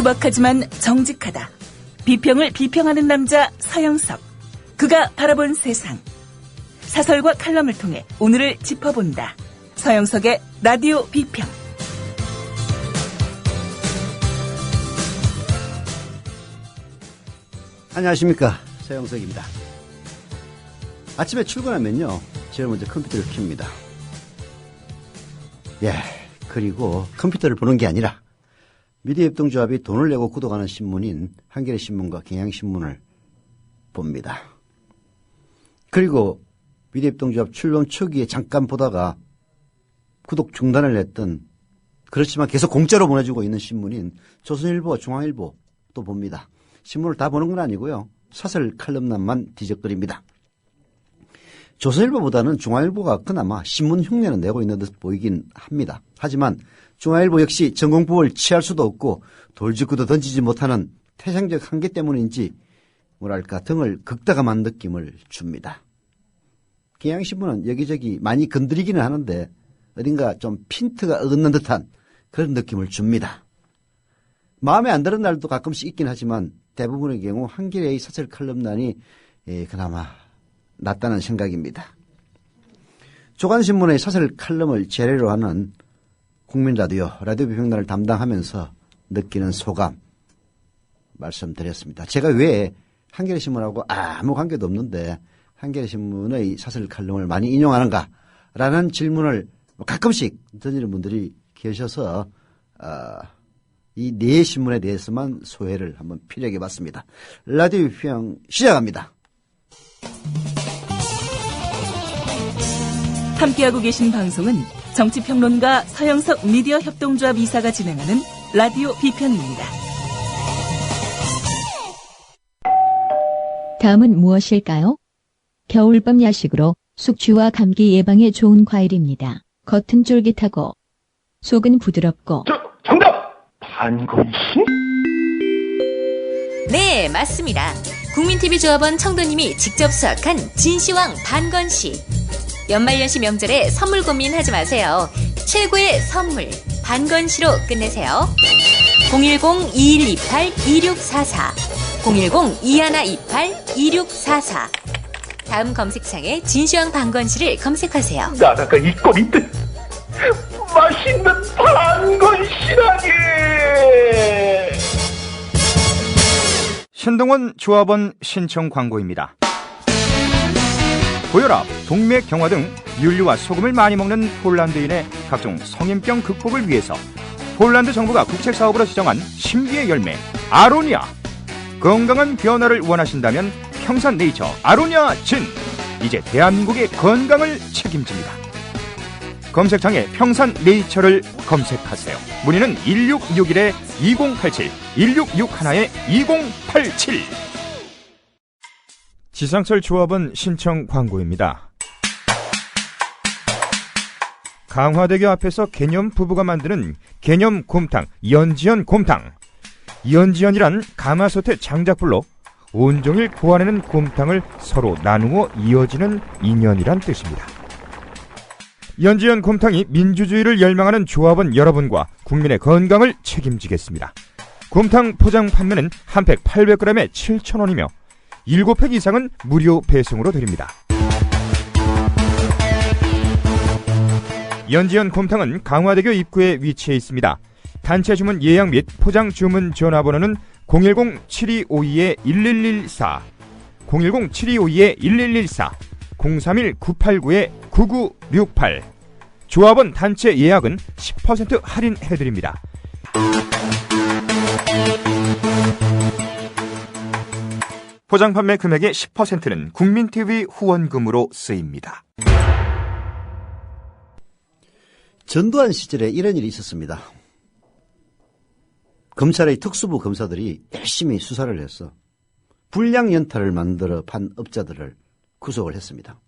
투박하지만 정직하다. 비평을 비평하는 남자 서영석. 그가 바라본 세상. 사설과 칼럼을 통해 오늘을 짚어본다. 서영석의 라디오 비평. 안녕하십니까, 서영석입니다. 아침에 출근하면요, 제일 먼저 컴퓨터를 켭니다. 그리고 컴퓨터를 보는 게 아니라 미디어협동조합이 돈을 내고 구독하는 신문인 한겨레신문과 경향신문을 봅니다. 그리고 미디어협동조합 출범 초기에 잠깐 보다가 구독 중단을 했던, 그렇지만 계속 공짜로 보내주고 있는 신문인 조선일보, 중앙일보도 봅니다. 신문을 다 보는 건 아니고요, 사설 칼럼란만 뒤적거립니다. 조선일보보다는 중앙일보가 그나마 신문 흉내는 내고 있는 듯 보이긴 합니다. 하지만 중앙일보 역시 전공법을 취할 수도 없고 돌직구도 던지지 못하는 태생적 한계 때문인지 뭐랄까 등을 극다감한 느낌을 줍니다. 경향신문은 여기저기 많이 건드리기는 하는데 어딘가 좀 핀트가 어긋난 듯한 그런 느낌을 줍니다. 마음에 안 드는 날도 가끔씩 있긴 하지만 대부분의 경우 한겨레의 사설 칼럼란이 그나마 낫다는 생각입니다. 조간신문의 사설 칼럼을 재래로 하는 국민라디오, 라디오 비평단을 담당하면서 느끼는 소감 말씀드렸습니다. 제가 왜 한겨레신문하고 아무 관계도 없는데 한겨레신문의 사설 칼럼을 많이 인용하는가라는 질문을 가끔씩 던지는 분들이 계셔서 이 네 신문에 대해서만 소회를 한번 피력해 봤습니다. 라디오 비평 시작합니다. 함께하고 계신 방송은 정치평론가 서영석 미디어협동조합 이사가 진행하는 라디오 비평입니다. 다음은 무엇일까요? 겨울밤 야식으로 숙취와 감기 예방에 좋은 과일입니다. 겉은 쫄깃하고 속은 부드럽고. 정답! 반건씨? 네, 맞습니다. 국민TV조합원 청도님이 직접 수확한 진시황 반건씨. 연말연시 명절에 선물 고민하지 마세요. 최고의 선물 반건씨로 끝내세요. 010-2128-2644 010-2128-2644 다음 검색창에 진시황 반건씨를 검색하세요. 나라가 이 꼴인 듯 맛있는 반건씨라니. 신동원 조합원 신청 광고입니다. 고혈압, 동맥 경화 등 윤리와 소금을 많이 먹는 폴란드인의 각종 성인병 극복을 위해서 폴란드 정부가 국책사업으로 지정한 신비의 열매 아로니아. 건강한 변화를 원하신다면 평산네이처 아로니아 진. 이제 대한민국의 건강을 책임집니다. 검색창에 평산네이처를 검색하세요. 문의는 1661-2087 1661-2087. 지상철 조합원 신청 광고입니다. 강화대교 앞에서 개념 부부가 만드는 개념 곰탕 연지연 곰탕. 연지연이란 가마솥의 장작불로 온종일 구워내는 곰탕을 서로 나누어 이어지는 인연이란 뜻입니다. 연지연 곰탕이 민주주의를 열망하는 조합원 여러분과 국민의 건강을 책임지겠습니다. 곰탕 포장 판매는 한 팩 800g에 7,000원이며 7팩 이상은 무료 배송으로 드립니다. 연지연 곰탕은 강화대교 입구에 위치해 있습니다. 단체 주문 예약 및 포장 주문 전화번호는 010-7252-1114 010-7252-1114 031-989-9968 조합원 단체 예약은 10% 할인해드립니다. 포장 판매 금액의 10%는 국민TV 후원금으로 쓰입니다. 전두환 시절에 이런 일이 있었습니다. 검찰의 특수부 검사들이 열심히 수사를 해서 불량 연탄을 만들어 판 업자들을 구속을 했습니다.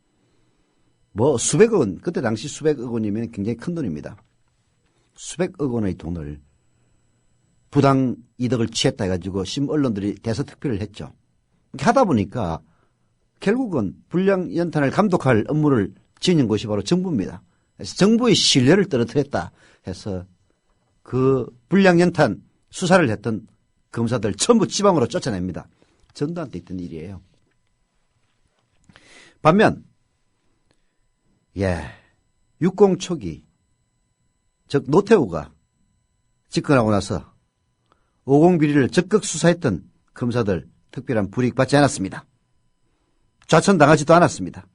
뭐 수백억 원, 그때 당시 수백억 원이면 굉장히 큰 돈입니다. 수백억 원의 돈을 부당 이득을 취했다 해가지고 언론들이 대서특필을 했죠. 이렇게 하다 보니까 결국은 불량 연탄을 감독할 업무를 지닌 것이 바로 정부입니다. 그래서 정부의 신뢰를 떨어뜨렸다 해서 그 불량 연탄 수사를 했던 검사들 전부 지방으로 쫓아냅니다. 전두환 때 있던 일이에요. 반면 60 초기 즉 노태우가 집권하고 나서 50 비리를 적극 수사했던 검사들 특별한 불이익 받지 않았습니다. 좌천당하지도 않았습니다.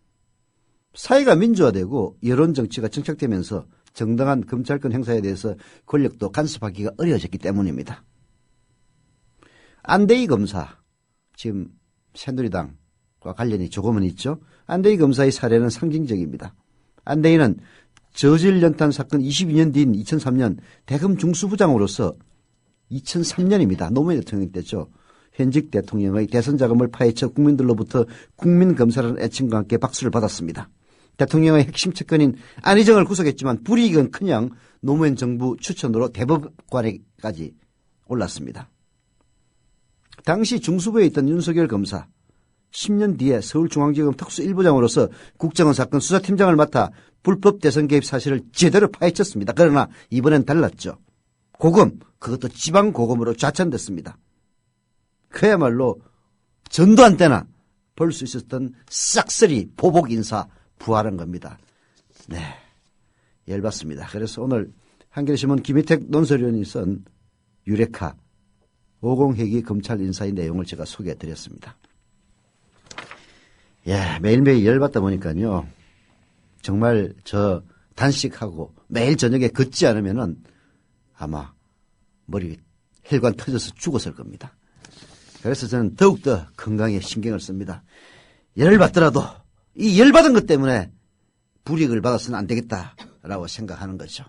사회가 민주화되고 여론정치가 정착되면서 정당한 검찰권 행사에 대해서 권력도 간섭하기가 어려워졌기 때문입니다. 안대희 검사, 지금 새누리당과 관련이 조금은 있죠. 안대희 검사의 사례는 상징적입니다. 안대희는 저질 연탄 사건 22년 뒤인 2003년 대검 중수부장으로서 2003년입니다. 노무현 대통령 때죠. 현직 대통령의 대선 자금을 파헤쳐 국민들로부터 국민검사라는 애칭과 함께 박수를 받았습니다. 대통령의 핵심 측근인 안희정을 구속했지만 불이익은 그냥 노무현 정부 추천으로 대법관에까지 올랐습니다. 당시 중수부에 있던 윤석열 검사 10년 뒤에 서울중앙지검 특수 1부장으로서 국정원 사건 수사팀장을 맡아 불법 대선 개입 사실을 제대로 파헤쳤습니다. 그러나 이번엔 달랐죠. 고검, 그것도 지방고검으로 좌천됐습니다. 그야말로 전두환 때나 볼 수 있었던 싹쓸이 보복 인사 부활한 겁니다. 네, 열받습니다. 그래서 오늘 한겨레신문 김희택 논설위원이 쓴 유레카 50회기 검찰 인사의 내용을 제가 소개해드렸습니다. 매일매일 열받다 보니까요. 정말 저 단식하고 매일 저녁에 걷지 않으면은 아마 머리 혈관 터져서 죽었을 겁니다. 그래서 저는 더욱더 건강에 신경을 씁니다. 열받더라도 이 열받은 것 때문에 불이익을 받아서는 안 되겠다라고 생각하는 거죠.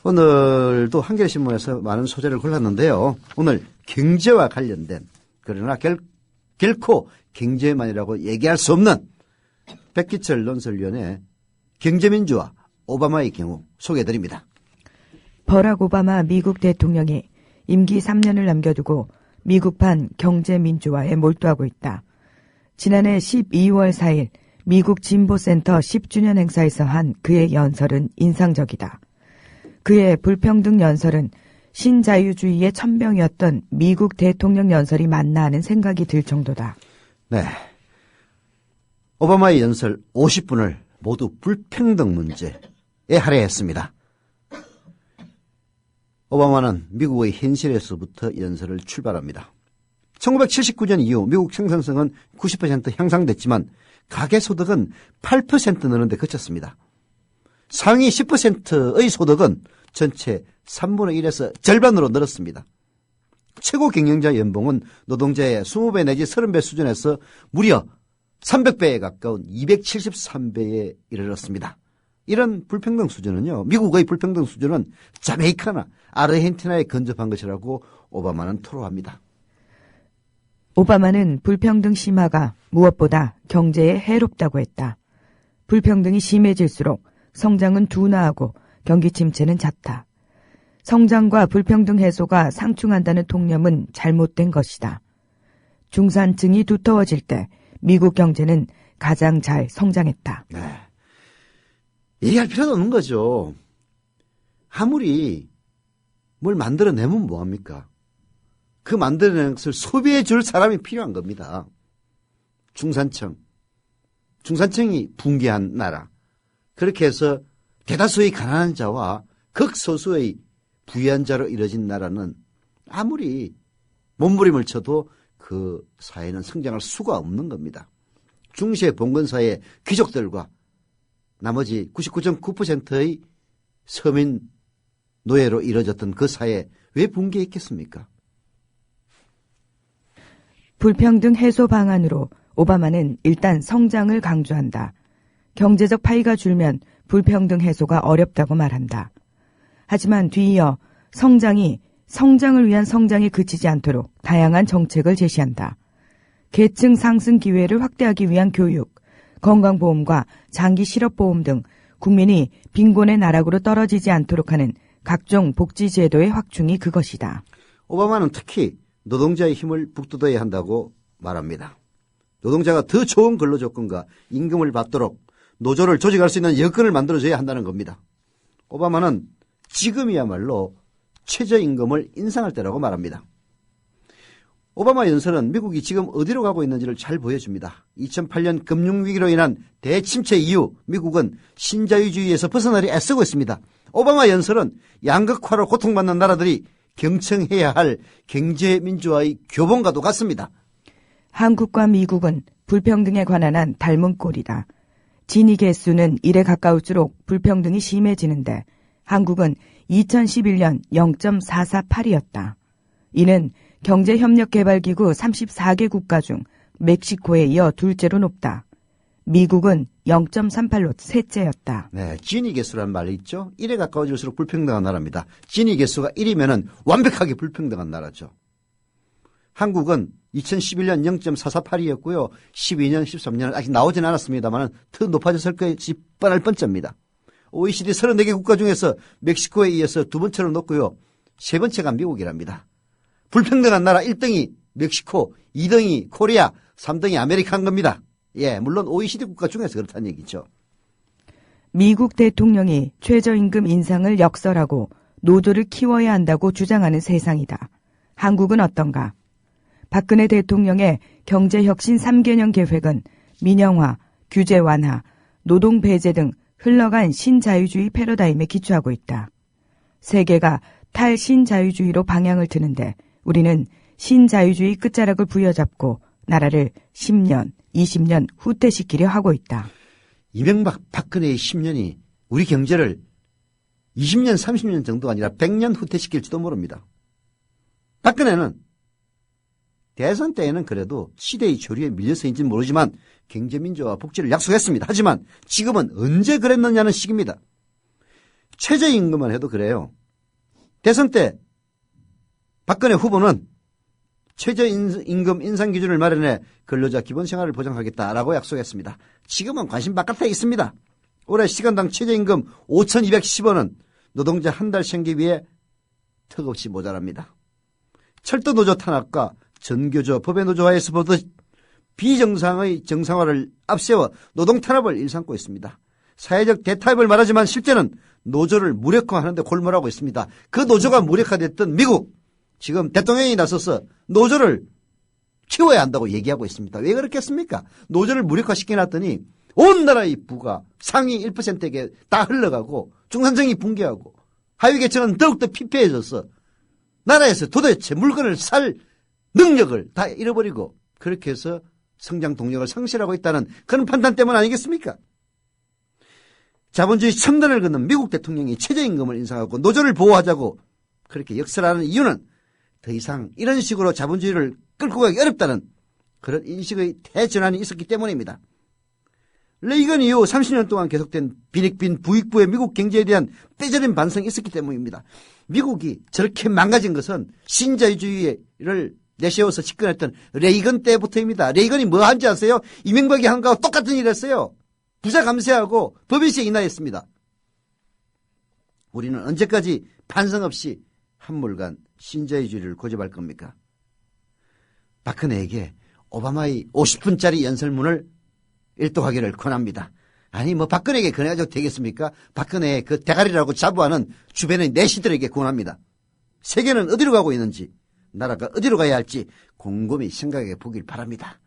오늘도 한겨레신문에서 많은 소재를 골랐는데요. 오늘 경제와 관련된 그러나 결코 경제만이라고 얘기할 수 없는 백기철 논설위원의 경제민주화 오바마의 경우 소개해드립니다. 버락 오바마 미국 대통령이 임기 3년을 남겨두고 미국판 경제민주화에 몰두하고 있다. 지난해 12월 4일 미국 진보센터 10주년 행사에서 한 그의 연설은 인상적이다. 그의 불평등 연설은 신자유주의의 천병이었던 미국 대통령 연설이 맞나 하는 생각이 들 정도다. 네, 오바마의 연설 50분을 모두 불평등 문제에 할애했습니다. 오바마는 미국의 현실에서부터 연설을 출발합니다. 1979년 이후 미국 생산성은 90% 향상됐지만 가계소득은 8% 느는데 그쳤습니다. 상위 10%의 소득은 전체 3분의 1에서 절반으로 늘었습니다. 최고 경영자 연봉은 노동자의 20배 내지 30배 수준에서 무려 300배에 가까운 273배에 이르렀습니다. 이런 불평등 수준은요, 미국의 불평등 수준은 자메이카나 아르헨티나에 근접한 것이라고 오바마는 토로합니다. 오바마는 불평등 심화가 무엇보다 경제에 해롭다고 했다. 불평등이 심해질수록 성장은 둔화하고 경기 침체는 잦다. 성장과 불평등 해소가 상충한다는 통념은 잘못된 것이다. 중산층이 두터워질 때 미국 경제는 가장 잘 성장했다. 네. 얘기할 필요도 없는 거죠. 아무리 뭘 만들어내면 뭐합니까? 그 만들어낸 것을 소비해 줄 사람이 필요한 겁니다. 중산층이 붕괴한 나라. 그렇게 해서 대다수의 가난한 자와 극소수의 부유한 자로 이뤄진 나라는 아무리 몸부림을 쳐도 그 사회는 성장할 수가 없는 겁니다. 중세 봉건사의 귀족들과 나머지 99.9%의 서민 노예로 이뤄졌던 그 사회 왜 붕괴했겠습니까? 불평등 해소 방안으로 오바마는 일단 성장을 강조한다. 경제적 파이가 줄면 불평등 해소가 어렵다고 말한다. 하지만 뒤이어 성장을 위한 성장에 그치지 않도록 다양한 정책을 제시한다. 계층 상승 기회를 확대하기 위한 교육, 건강보험과 장기 실업보험 등 국민이 빈곤의 나락으로 떨어지지 않도록 하는 각종 복지제도의 확충이 그것이다. 오바마는 특히 노동자의 힘을 북돋아야 한다고 말합니다. 노동자가 더 좋은 근로조건과 임금을 받도록 노조를 조직할 수 있는 여건을 만들어줘야 한다는 겁니다. 오바마는 지금이야말로 최저임금을 인상할 때라고 말합니다. 오바마 연설은 미국이 지금 어디로 가고 있는지를 잘 보여줍니다. 2008년 금융위기로 인한 대침체 이후 미국은 신자유주의에서 벗어나려 애쓰고 있습니다. 오바마 연설은 양극화로 고통받는 나라들이 경청해야 할 경제민주화의 교본과도 같습니다. 한국과 미국은 불평등에 관한 한 닮은 꼴이다. 진위 개수는 1에 가까울수록 불평등이 심해지는데 한국은 2011년 0.448이었다. 이는 경제협력개발기구 34개 국가 중 멕시코에 이어 둘째로 높다. 미국은 0.38로 셋째였다. 네, 진위 개수라는 말이 있죠. 1에 가까워질수록 불평등한 나라입니다. 진위 개수가 1이면 완벽하게 불평등한 나라죠. 한국은 2011년 0.448이었고요. 12년, 13년 아직 나오진 않았습니다만 더 높아졌을 것이 뻔할 뻔짜입니다. OECD 34개 국가 중에서 멕시코에 이어서 두 번째로 높고요. 세 번째가 미국이랍니다. 불평등한 나라 1등이 멕시코, 2등이 코리아, 3등이 아메리카인 겁니다. 예, 물론 OECD 국가 중에서 그렇다는 얘기죠. 미국 대통령이 최저임금 인상을 역설하고 노조를 키워야 한다고 주장하는 세상이다. 한국은 어떤가? 박근혜 대통령의 경제혁신 3개년 계획은 민영화, 규제 완화, 노동 배제 등 흘러간 신자유주의 패러다임에 기초하고 있다. 세계가 탈신자유주의로 방향을 트는데 우리는 신자유주의 끝자락을 부여잡고 나라를 10년, 20년 후퇴시키려 하고 있다. 이명박 박근혜의 10년이 우리 경제를 20년, 30년 정도가 아니라 100년 후퇴시킬지도 모릅니다. 박근혜는 대선 때에는 그래도 시대의 조류에 밀려서인지는 모르지만 경제민주화와 복지를 약속했습니다. 하지만 지금은 언제 그랬느냐는 식입니다. 최저임금만 해도 그래요. 대선 때 박근혜 후보는 최저임금 인상 기준을 마련해 근로자 기본생활을 보장하겠다라고 약속했습니다. 지금은 관심 바깥에 있습니다. 올해 시간당 최저임금 5,210원은 노동자 한 달 생계비에 턱없이 모자랍니다. 철도노조 탄압과 전교조 법의 노조화에서 보듯 비정상의 정상화를 앞세워 노동 탄압을 일삼고 있습니다. 사회적 대타협을 말하지만 실제는 노조를 무력화하는 데 골몰하고 있습니다. 그 노조가 무력화됐던 미국, 지금 대통령이 나서서 노조를 키워야 한다고 얘기하고 있습니다. 왜 그렇겠습니까? 노조를 무력화시켜놨더니 온 나라의 부가 상위 1%에게 다 흘러가고 중산층이 붕괴하고 하위계층은 더욱더 피폐해져서 나라에서 도대체 물건을 살 능력을 다 잃어버리고 그렇게 해서 성장 동력을 상실하고 있다는 그런 판단 때문 아니겠습니까? 자본주의 첨단을 걷는 미국 대통령이 최저임금을 인상하고 노조를 보호하자고 그렇게 역설하는 이유는 더 이상 이런 식으로 자본주의를 끌고 가기 어렵다는 그런 인식의 대전환이 있었기 때문입니다. 레이건 이후 30년 동안 계속된 빈익빈 부익부의 미국 경제에 대한 뼈저린 반성이 있었기 때문입니다. 미국이 저렇게 망가진 것은 신자유주의를 내세워서 집권했던 레이건 때부터입니다. 레이건이 뭐 한지 아세요? 이명박이 한 거하고 똑같은 일을 했어요. 부자 감세하고 법인세 인하했습니다. 우리는 언제까지 반성 없이 한물간 신자유주의를 고집할 겁니까? 박근혜에게 오바마의 50분짜리 연설문을 일독하기를 권합니다. 아니 뭐 박근혜에게 권해가지고 되겠습니까? 박근혜의 그 대가리라고 자부하는 주변의 내시들에게 권합니다. 세계는 어디로 가고 있는지 나라가 어디로 가야 할지 곰곰이 생각해 보길 바랍니다.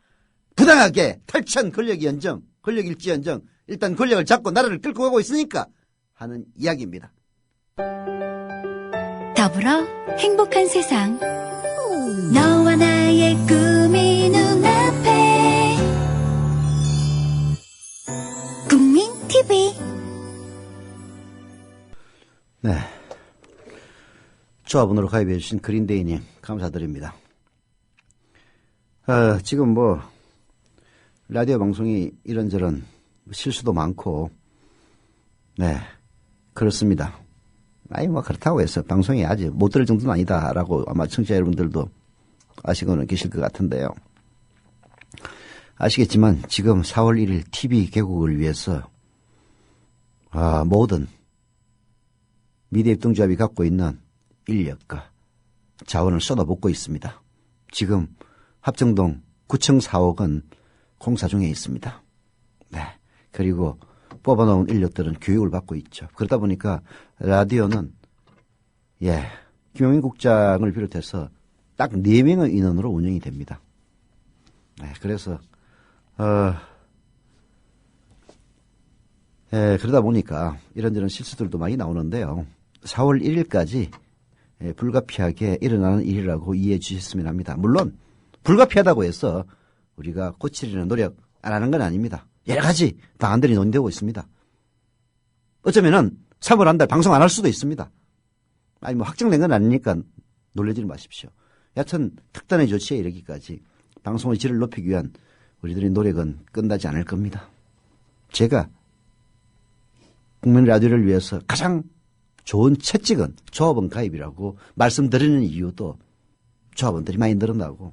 부당하게 탈취한 권력일지언정 일단 권력을 잡고 나라를 끌고 가고 있으니까 하는 이야기입니다. 더불어 행복한 세상 너와 나의 꿈이 눈앞에 국민 TV. 네, 조합원으로 가입해 주신 그린데이님 감사드립니다. 지금 뭐 라디오 방송이 이런저런 실수도 많고 네 그렇습니다. 아니 뭐 그렇다고 해서 방송이 아직 못 들을 정도는 아니다라고 아마 청취자 여러분들도 아시고는 계실 것 같은데요. 아시겠지만 지금 4월 1일 TV 개국을 위해서 모든 미디어 협동조합이 갖고 있는 인력과 자원을 쏟아붓고 있습니다. 지금 합정동 구청 4억은 공사 중에 있습니다. 네. 그리고 뽑아놓은 인력들은 교육을 받고 있죠. 그러다 보니까 라디오는 김용민 국장을 비롯해서 딱 4명의 인원으로 운영이 됩니다. 네, 그래서 그러다 보니까 이런저런 실수들도 많이 나오는데요. 4월 1일까지 불가피하게 일어나는 일이라고 이해해 주셨으면 합니다. 물론 불가피하다고 해서 우리가 고치려는 노력 안 하는 건 아닙니다. 여러 가지 방안들이 논의되고 있습니다. 어쩌면은 3월 한 달 방송 안 할 수도 있습니다. 아니 뭐 확정된 건 아니니까 놀라지 마십시오. 여하튼 특단의 조치에 이르기까지 방송의 질을 높이기 위한 우리들의 노력은 끝나지 않을 겁니다. 제가 국민 라디오를 위해서 가장 좋은 채찍은 조합원 가입이라고 말씀드리는 이유도 조합원들이 많이 늘어나고,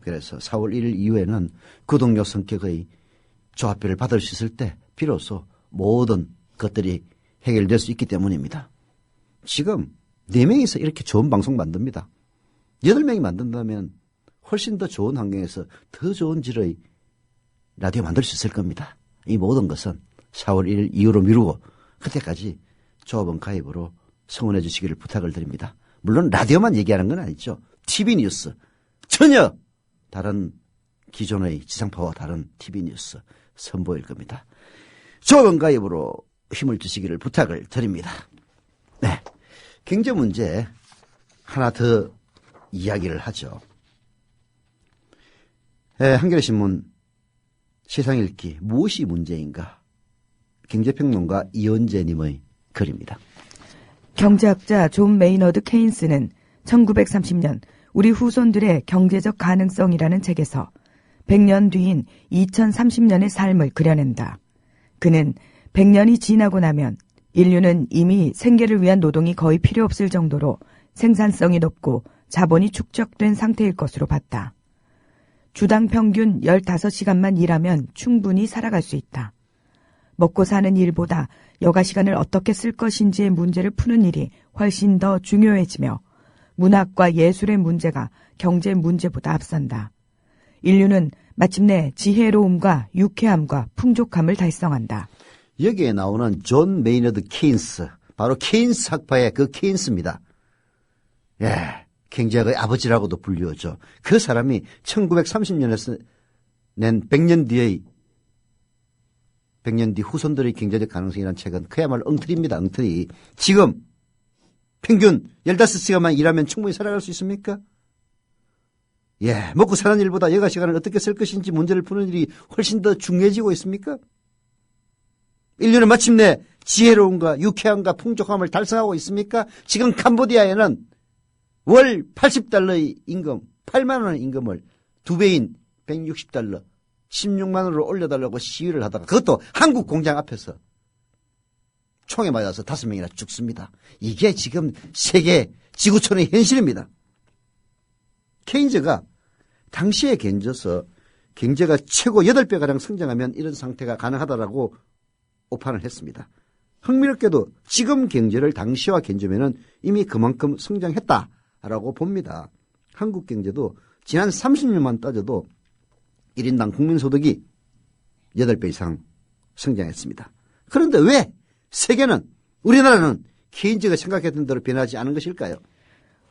그래서 4월 1일 이후에는 구독료 성격의 조합비를 받을 수 있을 때 비로소 모든 것들이 해결될 수 있기 때문입니다. 지금 4명이서 이렇게 좋은 방송 만듭니다. 8명이 만든다면 훨씬 더 좋은 환경에서 더 좋은 질의 라디오 만들 수 있을 겁니다. 이 모든 것은 4월 1일 이후로 미루고 그때까지 조합원 가입으로 성원해 주시기를 부탁을 드립니다. 물론 라디오만 얘기하는 건 아니죠. TV 뉴스, 전혀 다른 기존의 지상파와 다른 TV 뉴스 선보일 겁니다. 조합원 가입으로 힘을 주시기를 부탁을 드립니다. 네, 경제 문제 하나 더 이야기를 하죠. 한겨레신문 세상 읽기 무엇이 문제인가, 경제평론가 이현재님의 글입니다. 경제학자 존 메이너드 케인스는 1930년 우리 후손들의 경제적 가능성이라는 책에서 100년 뒤인 2030년의 삶을 그려낸다. 그는 100년이 지나고 나면 인류는 이미 생계를 위한 노동이 거의 필요 없을 정도로 생산성이 높고 자본이 축적된 상태일 것으로 봤다. 주당 평균 15시간만 일하면 충분히 살아갈 수 있다. 먹고 사는 일보다 여가 시간을 어떻게 쓸 것인지의 문제를 푸는 일이 훨씬 더 중요해지며 문학과 예술의 문제가 경제 문제보다 앞선다. 인류는 마침내 지혜로움과 유쾌함과 풍족함을 달성한다. 여기에 나오는 존 메이너드 케인스, 바로 케인스 학파의 그 케인스입니다. 예, 경제학의 아버지라고도 불리우죠. 그 사람이 1930년에서 낸 100년 뒤 후손들의 경제적 가능성이라는 책은 그야말로 엉터리입니다. 엉터리. 지금 평균 15시간만 일하면 충분히 살아갈 수 있습니까? 예, 먹고 사는 일보다 여가 시간을 어떻게 쓸 것인지 문제를 푸는 일이 훨씬 더 중요해지고 있습니까? 인류는 마침내 지혜로움과 유쾌함과 풍족함을 달성하고 있습니까? 지금 캄보디아에는 월 80달러의 임금, 8만 원의 임금을 2배인 160달러, 16만 원으로 올려달라고 시위를 하다가 그것도 한국 공장 앞에서 총에 맞아서 5명이나 죽습니다. 이게 지금 세계 지구촌의 현실입니다. 케인즈가 당시에 견져서 경제가 최고 8배가량 성장하면 이런 상태가 가능하다라고 오판을 했습니다. 흥미롭게도 지금 경제를 당시와 견주면 이미 그만큼 성장했다라고 봅니다. 한국 경제도 지난 30년만 따져도 1인당 국민소득이 8배 이상 성장했습니다. 그런데 왜 세계는, 우리나라는 케인즈가 생각했던 대로 변하지 않은 것일까요?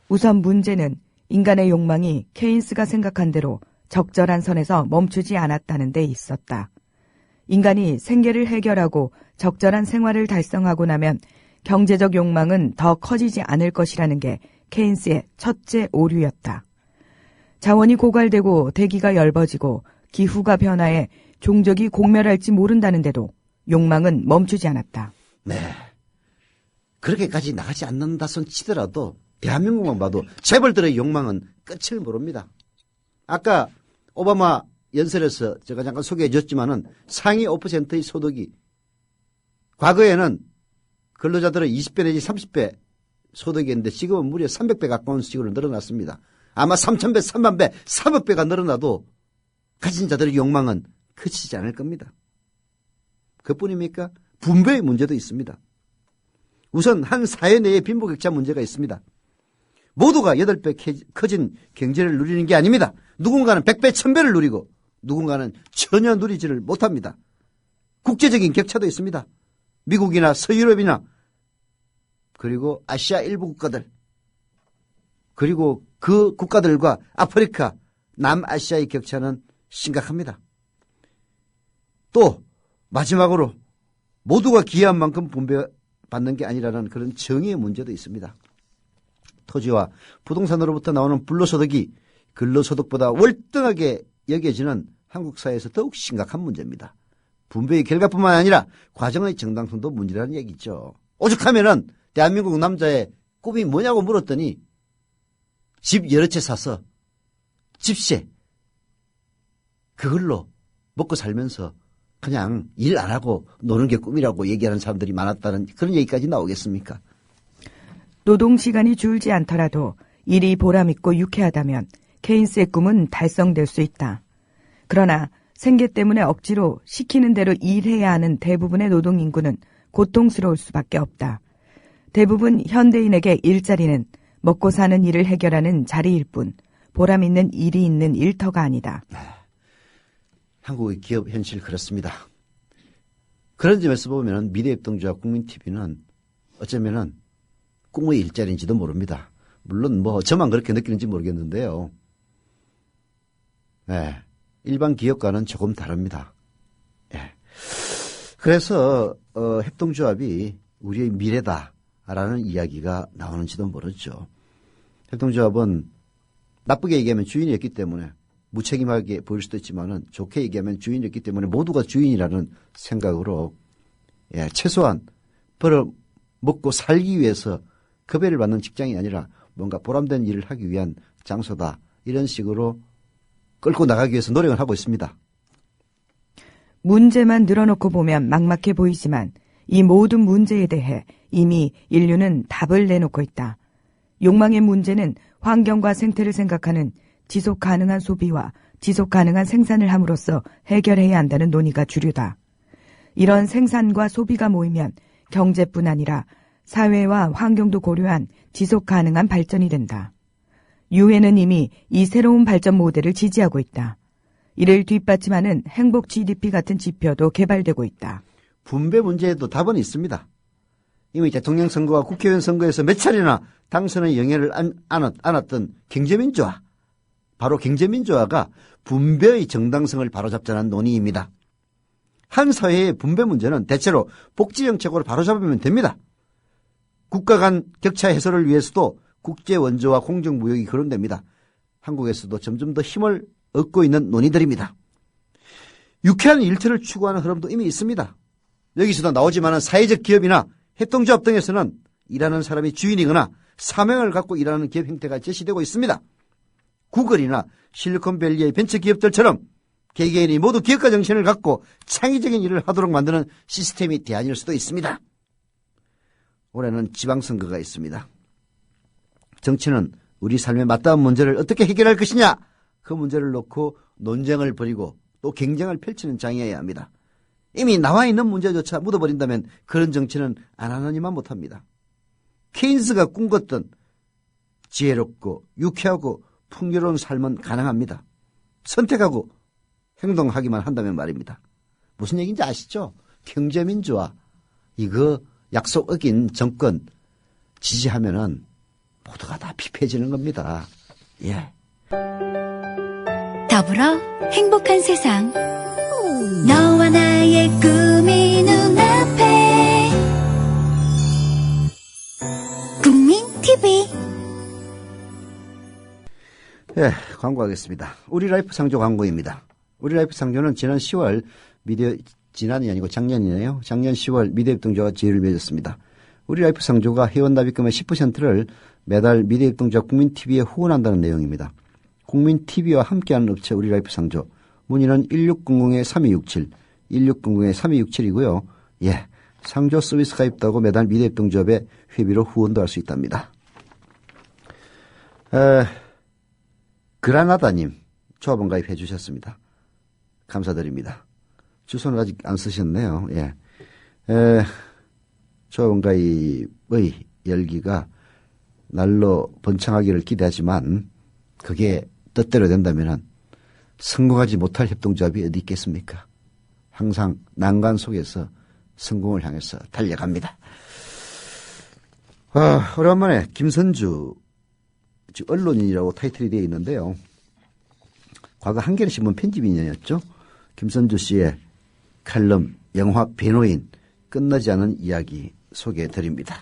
우선 문제는 인간의 욕망이 케인스가 생각한 대로 적절한 선에서 멈추지 않았다는 데 있었다. 인간이 생계를 해결하고 적절한 생활을 달성하고 나면 경제적 욕망은 더 커지지 않을 것이라는 게 케인스의 첫째 오류였다. 자원이 고갈되고 대기가 엷어지고 기후가 변화해 종족이 공멸할지 모른다는데도 욕망은 멈추지 않았다. 네, 그렇게까지 나가지 않는다 손 치더라도 대한민국만 봐도 재벌들의 욕망은 끝을 모릅니다. 아까 오바마 연설에서 제가 잠깐 소개해 줬지만은 상위 5%의 소득이 과거에는 근로자들의 20배 내지 30배 소득이었는데 지금은 무려 300배 가까운 수익으로 늘어났습니다. 아마 3,000배, 3만배, 3억 배가 늘어나도 가진 자들의 욕망은 그치지 않을 겁니다. 그뿐입니까? 분배의 문제도 있습니다. 우선 한 사회 내에 빈부격차 문제가 있습니다. 모두가 8배 커진 경제를 누리는 게 아닙니다. 누군가는 100배, 1000배를 누리고 누군가는 전혀 누리지를 못합니다. 국제적인 격차도 있습니다. 미국이나 서유럽이나 그리고 아시아 일부 국가들, 그리고 그 국가들과 아프리카, 남아시아의 격차는 심각합니다. 또 마지막으로 모두가 기여한 만큼 분배받는 게 아니라는 그런 정의의 문제도 있습니다. 토지와 부동산으로부터 나오는 불로소득이 근로소득보다 월등하게 여겨지는 한국 사회에서 더욱 심각한 문제입니다. 분배의 결과뿐만 아니라 과정의 정당성도 문제라는 얘기죠. 오죽하면은 대한민국 남자의 꿈이 뭐냐고 물었더니 집 여러 채 사서 집세 그걸로 먹고 살면서 그냥 일 안 하고 노는 게 꿈이라고 얘기하는 사람들이 많았다는 그런 얘기까지 나오겠습니까? 노동시간이 줄지 않더라도 일이 보람있고 유쾌하다면 케인스의 꿈은 달성될 수 있다. 그러나 생계 때문에 억지로 시키는 대로 일해야 하는 대부분의 노동인구는 고통스러울 수밖에 없다. 대부분 현대인에게 일자리는 먹고 사는 일을 해결하는 자리일 뿐 보람있는 일이 있는 일터가 아니다. 한국의 기업 현실 그렇습니다. 그런 점에서 보면 미래협동조합 국민TV는 어쩌면은 꿈의 일자리인지도 모릅니다. 물론 뭐 저만 그렇게 느끼는지 모르겠는데요. 네, 일반 기업과는 조금 다릅니다. 네. 그래서 협동조합이 우리의 미래다라는 이야기가 나오는지도 모르죠. 협동조합은 나쁘게 얘기하면 주인이었기 때문에 무책임하게 보일 수도 있지만은 좋게 얘기하면 주인이었기 때문에 모두가 주인이라는 생각으로 최소한 벌어 먹고 살기 위해서 급여를 받는 직장이 아니라 뭔가 보람된 일을 하기 위한 장소다. 이런 식으로 끌고 나가기 위해서 노력을 하고 있습니다. 문제만 늘어놓고 보면 막막해 보이지만 이 모든 문제에 대해 이미 인류는 답을 내놓고 있다. 욕망의 문제는 환경과 생태를 생각하는 지속 가능한 소비와 지속 가능한 생산을 함으로써 해결해야 한다는 논의가 주류다. 이런 생산과 소비가 모이면 경제뿐 아니라 사회와 환경도 고려한 지속 가능한 발전이 된다. 유엔은 이미 이 새로운 발전 모델을 지지하고 있다. 이를 뒷받침하는 행복 GDP 같은 지표도 개발되고 있다. 분배 문제에도 답은 있습니다. 이미 대통령 선거와 국회의원 선거에서 몇 차례나 당선의 영예를 안았던 경제민주화, 바로 경제민주화가 분배의 정당성을 바로잡자는 논의입니다. 한 사회의 분배 문제는 대체로 복지정책으로 바로잡으면 됩니다. 국가 간 격차 해소를 위해서도 국제 원조와 공정무역이 거론됩니다. 한국에서도 점점 더 힘을 얻고 있는 논의들입니다. 유쾌한 일터를 추구하는 흐름도 이미 있습니다. 여기서도 나오지만 사회적 기업이나 협동조합 등에서는 일하는 사람이 주인이거나 사명을 갖고 일하는 기업 형태가 제시되고 있습니다. 구글이나 실리콘밸리의 벤처기업들처럼 개개인이 모두 기업가 정신을 갖고 창의적인 일을 하도록 만드는 시스템이 대안일 수도 있습니다. 올해는 지방선거가 있습니다. 정치는 우리 삶에 맞닿은 문제를 어떻게 해결할 것이냐, 그 문제를 놓고 논쟁을 벌이고 또 경쟁을 펼치는 장이어야 합니다. 이미 나와 있는 문제조차 묻어버린다면 그런 정치는 안 하느니만 못합니다. 케인스가 꿈꿨던 지혜롭고 유쾌하고 풍요로운 삶은 가능합니다. 선택하고 행동하기만 한다면 말입니다. 무슨 얘기인지 아시죠? 경제민주화, 이거 약속 어긴 정권 지지하면은 모두가 다 피폐해지는 겁니다. 예. 더불어 행복한 세상. 너와 나의 꿈이 눈앞에. 국민TV. 예, 광고하겠습니다. 우리라이프 상조 광고입니다. 우리라이프 상조는 지난 10월 지난이 아니고 작년이네요. 작년 10월 미래협동조합과 제휴를 맺었습니다. 우리라이프 상조가 회원납입금의 10%를 매달 미래협동조합 국민TV에 후원한다는 내용입니다. 국민TV와 함께하는 업체 우리라이프 상조. 문의는 1600-3267, 1600-3267이고요. 예, 상조 서비스 가입도 하고 매달 미래협동조합에 회비로 후원도 할 수 있답니다. 그라나다님 조합원 가입해 주셨습니다. 감사드립니다. 주소는 아직 안 쓰셨네요. 예. 조합원 가입의 열기가 날로 번창하기를 기대하지만 그게 뜻대로 된다면 성공하지 못할 협동조합이 어디 있겠습니까? 항상 난관 속에서 성공을 향해서 달려갑니다. 오랜만에 김선주 즉 언론인이라고 타이틀이 되어 있는데요. 과거 한겨레신문 편집인이었죠. 김선주 씨의 칼럼 영화 변호인 끝나지 않은 이야기 소개해 드립니다.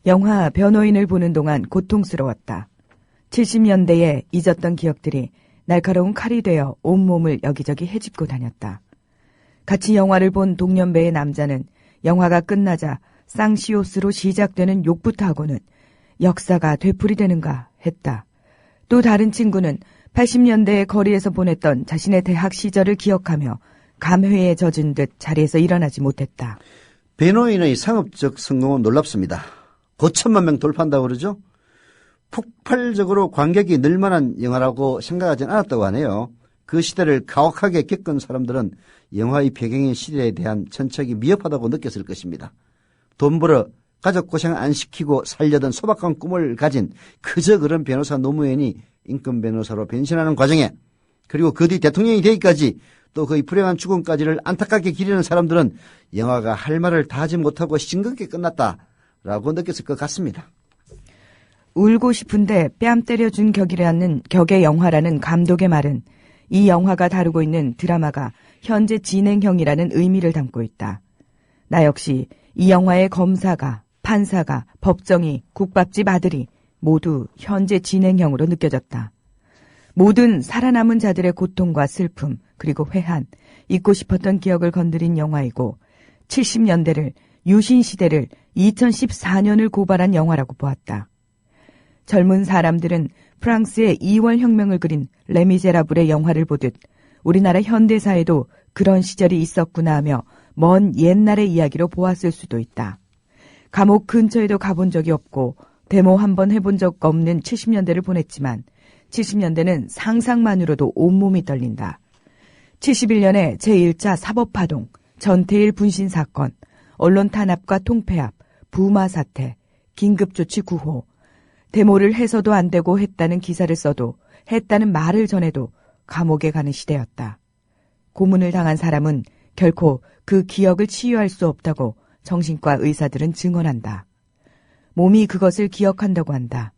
영화 변호인을 보는 동안 고통스러웠다. 70년대에 잊었던 기억들이 날카로운 칼이 되어 온몸을 여기저기 헤집고 다녔다. 같이 영화를 본 동년배의 남자는 영화가 끝나자 쌍시옷으로 시작되는 욕부터 하고는 역사가 되풀이되는가 했다. 또 다른 친구는 80년대에 거리에서 보냈던 자신의 대학 시절을 기억하며 감회에 젖은 듯 자리에서 일어나지 못했다. 변호인의 상업적 성공은 놀랍습니다. 고천만 명 돌파한다고 그러죠? 폭발적으로 관객이 늘만한 영화라고 생각하진 않았다고 하네요. 그 시대를 가혹하게 겪은 사람들은 영화의 배경의 시대에 대한 천착이 미흡하다고 느꼈을 것입니다. 돈 벌어 가족 고생 안 시키고 살려던 소박한 꿈을 가진 그저 그런 변호사 노무현이 인권 변호사로 변신하는 과정에 그리고 그 뒤 대통령이 되기까지 또 그의 불행한 죽음까지를 안타깝게 기리는 사람들은 영화가 할 말을 다 하지 못하고 싱겁게 끝났다라고 느꼈을 것 같습니다. 울고 싶은데 뺨 때려준 격이라는 격의 영화라는 감독의 말은 이 영화가 다루고 있는 드라마가 현재 진행형이라는 의미를 담고 있다. 나 역시 이 영화의 검사가, 판사가, 법정이, 국밥집 아들이 모두 현재 진행형으로 느껴졌다. 모든 살아남은 자들의 고통과 슬픔, 그리고 회한, 잊고 싶었던 기억을 건드린 영화이고 70년대를, 유신시대를, 2014년을 고발한 영화라고 보았다. 젊은 사람들은 프랑스의 2월 혁명을 그린 레미제라블의 영화를 보듯 우리나라 현대사에도 그런 시절이 있었구나 하며 먼 옛날의 이야기로 보았을 수도 있다. 감옥 근처에도 가본 적이 없고 데모 한 번 해본 적 없는 70년대를 보냈지만 70년대는 상상만으로도 온몸이 떨린다. 71년에 제1차 사법파동, 전태일 분신 사건, 언론 탄압과 통폐합, 부마 사태, 긴급조치 구호, 데모를 해서도 안 되고 했다는 기사를 써도 했다는 말을 전해도 감옥에 가는 시대였다. 고문을 당한 사람은 결코 그 기억을 치유할 수 없다고 정신과 의사들은 증언한다. 몸이 그것을 기억한다고 한다.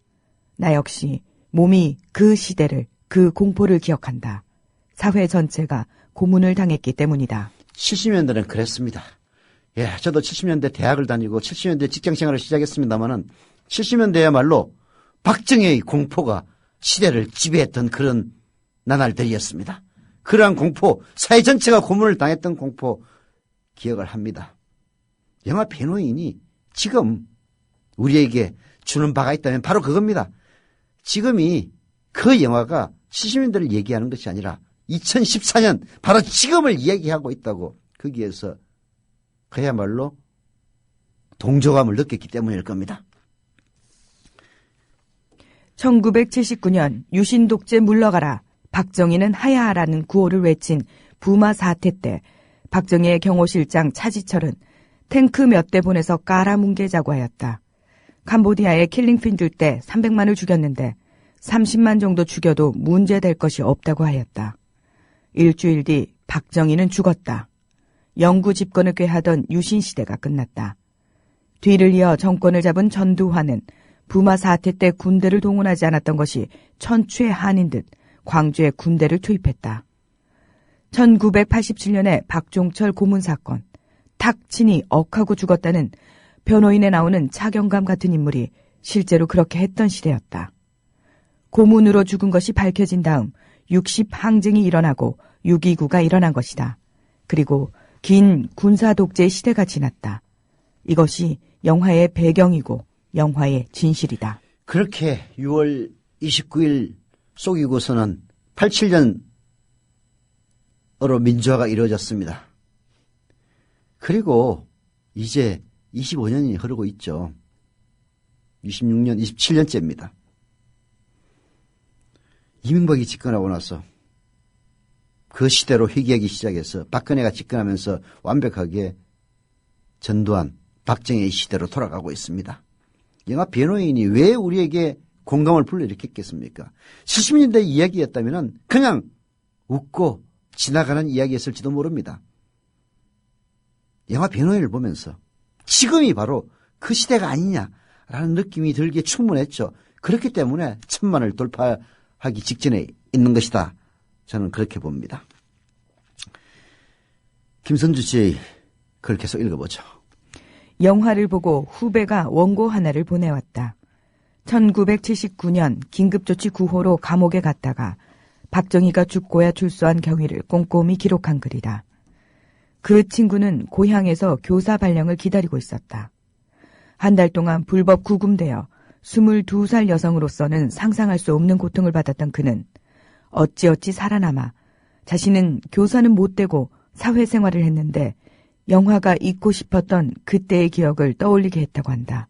나 역시 몸이 그 시대를, 그 공포를 기억한다. 사회 전체가 고문을 당했기 때문이다. 70년대는 그랬습니다. 예, 저도 70년대 대학을 다니고 70년대 직장생활을 시작했습니다마는 70년대야말로 박정희의 공포가 시대를 지배했던 그런 나날들이었습니다. 그러한 공포, 사회 전체가 고문을 당했던 공포 기억을 합니다. 영화 변호인이 지금 우리에게 주는 바가 있다면 바로 그겁니다. 지금이 그 영화가 70년대를 얘기하는 것이 아니라 2014년 바로 지금을 이야기하고 있다고 거기에서 그야말로 동조감을 느꼈기 때문일 겁니다. 1979년 유신 독재 물러가라, 박정희는 하야하라는 구호를 외친 부마 사태 때 박정희의 경호실장 차지철은 탱크 몇 대 보내서 깔아뭉개자고 하였다. 캄보디아의 킬링핀들 때 300만을 죽였는데 30만 정도 죽여도 문제될 것이 없다고 하였다. 일주일 뒤 박정희는 죽었다. 영구 집권을 꾀하던 유신시대가 끝났다. 뒤를 이어 정권을 잡은 전두환은 부마 사태 때 군대를 동원하지 않았던 것이 천추의 한인 듯 광주에 군대를 투입했다. 1987년에 박종철 고문 사건, 탁 친이 억하고 죽었다는 변호인에 나오는 차경감 같은 인물이 실제로 그렇게 했던 시대였다. 고문으로 죽은 것이 밝혀진 다음 60 항쟁이 일어나고 6.29가 일어난 것이다. 그리고 긴 군사 독재의 시대가 지났다. 이것이 영화의 배경이고 영화의 진실이다. 그렇게 6월 29일 속이고서는 87년으로 민주화가 이루어졌습니다. 그리고 이제 25년이 흐르고 있죠. 26년, 27년째입니다. 이명박이 집권하고 나서 그 시대로 회귀하기 시작해서 박근혜가 집권하면서 완벽하게 전두환, 박정희의 시대로 돌아가고 있습니다. 영화 변호인이 왜 우리에게 공감을 불러일으켰겠습니까? 70년대 이야기였다면 그냥 웃고 지나가는 이야기였을지도 모릅니다. 영화 변호인을 보면서 지금이 바로 그 시대가 아니냐라는 느낌이 들기에 충분했죠. 그렇기 때문에 1000만을 돌파하기 직전에 있는 것이다. 저는 그렇게 봅니다. 김선주 씨의 글 계속 읽어보죠. 영화를 보고 후배가 원고 하나를 보내왔다. 1979년 긴급조치 9호로 감옥에 갔다가 박정희가 죽고야 출소한 경위를 꼼꼼히 기록한 글이다. 그 친구는 고향에서 교사 발령을 기다리고 있었다. 한 달 동안 불법 구금되어 22살 여성으로서는 상상할 수 없는 고통을 받았던 그는 어찌어찌 살아남아 자신은 교사는 못 되고 사회생활을 했는데 영화가 잊고 싶었던 그때의 기억을 떠올리게 했다고 한다.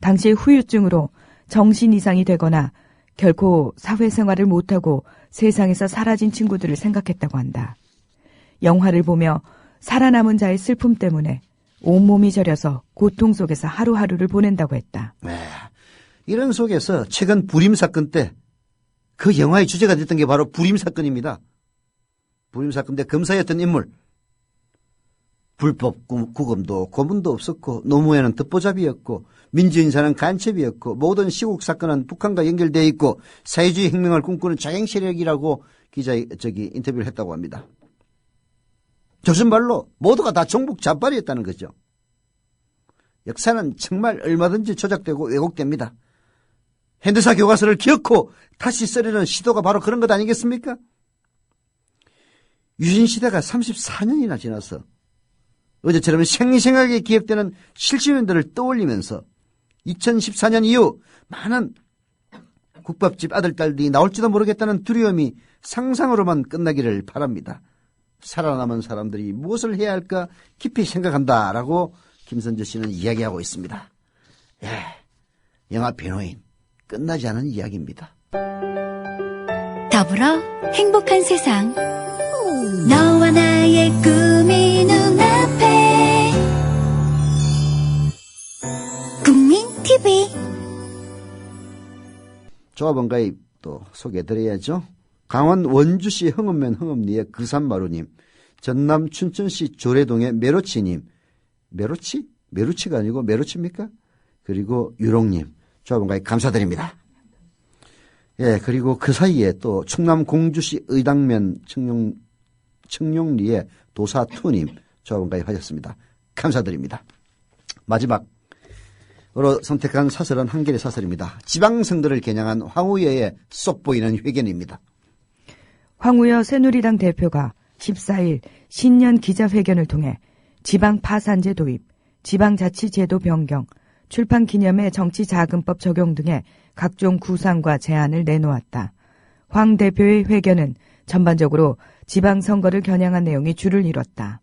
당시의 후유증으로 정신 이상이 되거나 결코 사회생활을 못하고 세상에서 사라진 친구들을 생각했다고 한다. 영화를 보며 살아남은 자의 슬픔 때문에 온몸이 저려서 고통 속에서 하루하루를 보낸다고 했다. 이런 속에서 최근 불임 사건 때 그 영화의 주제가 됐던 게 바로 불임 사건입니다. 불임 사건 때 검사였던 인물. 불법 구금도 고문도 없었고 노무현은 듣보잡이었고 민주인사는 간첩이었고 모든 시국 사건은 북한과 연결되어 있고 사회주의 혁명을 꿈꾸는 자경 세력이라고 인터뷰를 했다고 합니다. 조선말로 모두가 다 종북 잡발이었다는 거죠. 역사는 정말 얼마든지 조작되고 왜곡됩니다. 현대사 교과서를 기억고 다시 쓰려는 시도가 바로 그런 것 아니겠습니까? 유신시대가 34년이나 지나서 어제처럼 생생하게 기억되는 70년대를 떠올리면서 2014년 이후 많은 국밥집 아들, 딸들이 나올지도 모르겠다는 두려움이 상상으로만 끝나기를 바랍니다. 살아남은 사람들이 무엇을 해야 할까 깊이 생각한다라고 김선재 씨는 이야기하고 있습니다. 영화 변호인 끝나지 않은 이야기입니다. 더불어 행복한 세상 너와 나의 꿈이 눈앞에 국민 TV 조합원가입 또 소개해드려야죠. 강원 원주시 흥읍면 흥읍리의 그산마루님, 전남 춘천시 조례동의 메로치님, 메루치가 아니고 메로치입니까? 그리고 유롱님, 조합원가입 감사드립니다. 그리고 그 사이에 또 충남 공주시 의당면 청룡리의 도사투님, 조합원가입 하셨습니다. 감사드립니다. 마지막으로 선택한 사설은 한겨레 사설입니다. 지방선거를 겨냥한 황우여의 쏙 보이는 회견입니다. 황우여 새누리당 대표가 14일 신년 기자회견을 통해 지방 파산제 도입, 지방자치제도 변경, 출판 기념의 정치자금법 적용 등의 각종 구상과 제안을 내놓았다. 황 대표의 회견은 전반적으로 지방선거를 겨냥한 내용이 주를 이뤘다.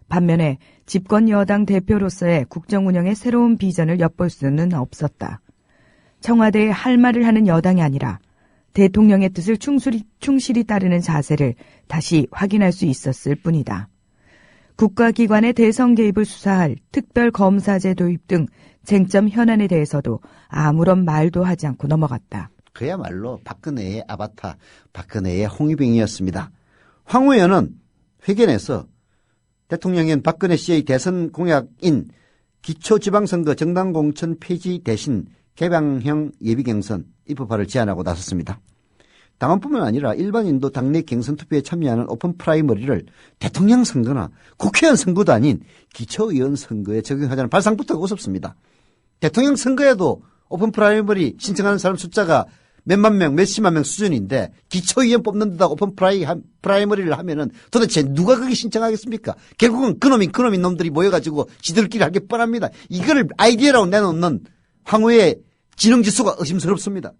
반면에 집권 여당 대표로서의 국정운영의 새로운 비전을 엿볼 수는 없었다. 청와대에 할 말을 하는 여당이 아니라 대통령의 뜻을 충실히 따르는 자세를 다시 확인할 수 있었을 뿐이다. 국가기관의 대선 개입을 수사할 특별검사제 도입 등 쟁점 현안에 대해서도 아무런 말도 하지 않고 넘어갔다. 그야말로 박근혜의 아바타, 박근혜의 홍위병이었습니다. 황 의원은 회견에서 대통령인 박근혜 씨의 대선 공약인 기초지방선거 정당공천 폐지 대신 개방형 예비경선 입법화를 제안하고 나섰습니다. 당원뿐만 아니라 일반인도 당내 경선 투표에 참여하는 오픈 프라이머리를 대통령 선거나 국회의원 선거도 아닌 기초의원 선거에 적용하자는 발상부터가 우습습니다. 대통령 선거에도 오픈 프라이머리 신청하는 사람 숫자가 몇만 명, 몇십만 명 수준인데 기초의원 뽑는 데다 오픈 프라이머리를 하면은 도대체 누가 거기 신청하겠습니까? 결국은 그놈인 놈들이 모여가지고 지들끼리 할 게 뻔합니다. 이거를 아이디어라고 내놓는 황후의 지능지수가 의심스럽습니다.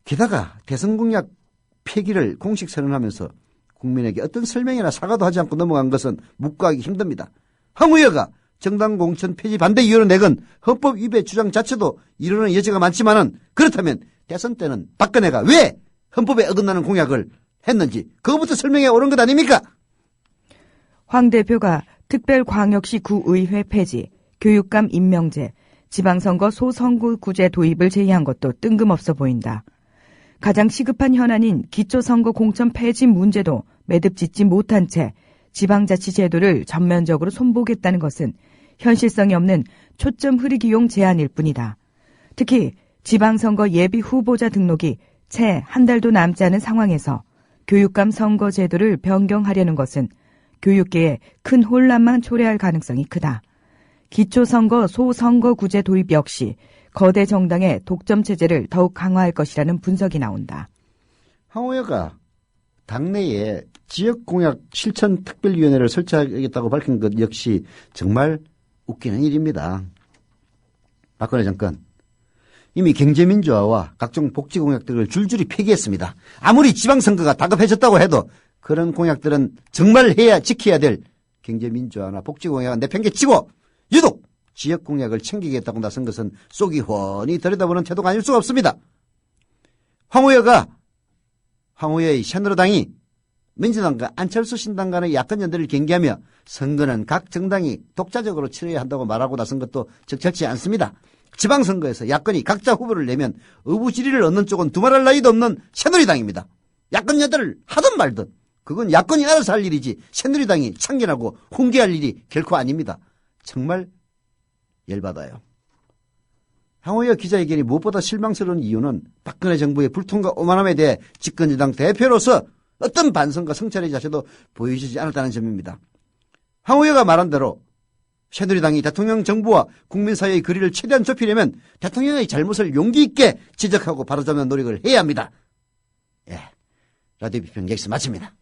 게다가 대선 공약 폐기를 공식 선언하면서 국민에게 어떤 설명이나 사과도 하지 않고 넘어간 것은 묵과하기 힘듭니다. 황 의원가 정당 공천 폐지 반대 이유로 내건 헌법 위배 주장 자체도 이루는 여지가 많지만은 그렇다면 대선 때는 박근혜가 왜 헌법에 어긋나는 공약을 했는지 그것부터 설명해 오는 것 아닙니까? 황 대표가 특별광역시 구의회 폐지, 교육감 임명제, 지방선거 소선거구제 도입을 제의한 것도 뜬금없어 보인다. 가장 시급한 현안인 기초선거 공천 폐지 문제도 매듭짓지 못한 채 지방자치제도를 전면적으로 손보겠다는 것은 현실성이 없는 초점 흐리기용 제안일 뿐이다. 특히 지방선거 예비 후보자 등록이 채 한 달도 남지 않은 상황에서 교육감 선거 제도를 변경하려는 것은 교육계에 큰 혼란만 초래할 가능성이 크다. 기초선거 소선거구제 도입 역시 거대 정당의 독점 체제를 더욱 강화할 것이라는 분석이 나온다. 황호여가 당내에 지역공약 실천특별위원회를 설치하겠다고 밝힌 것 역시 정말 웃기는 일입니다. 박근혜 정권 이미 경제민주화와 각종 복지공약들을 줄줄이 폐기했습니다. 아무리 지방선거가 다급해졌다고 해도 그런 공약들은 정말 지켜야 될 경제민주화나 복지공약은 내팽개치고 유독 지역공약을 챙기겠다고 나선 것은 속이 훤히 들여다보는 태도가 아닐 수가 없습니다. 황호여의 새누리당이 민주당과 안철수 신당 간의 야권 연대를 경계하며 선거는 각 정당이 독자적으로 치러야 한다고 말하고 나선 것도 적절치 않습니다. 지방선거에서 야권이 각자 후보를 내면 의부지리를 얻는 쪽은 두말할 나위도 없는 새누리당입니다. 야권 연대를 하든 말든 그건 야권이 알아서 할 일이지 새누리당이 참견하고 훈계할 일이 결코 아닙니다. 정말 열받아요. 황호여 기자회견이 무엇보다 실망스러운 이유는 박근혜 정부의 불통과 오만함에 대해 집권여당 대표로서 어떤 반성과 성찰의 자세도 보여주지 않았다는 점입니다. 황호여가 말한 대로 새누리당이 대통령 정부와 국민사회의 거리를 최대한 좁히려면 대통령의 잘못을 용기 있게 지적하고 바로잡는 노력을 해야 합니다. 라디오 비평 여기서 마칩니다.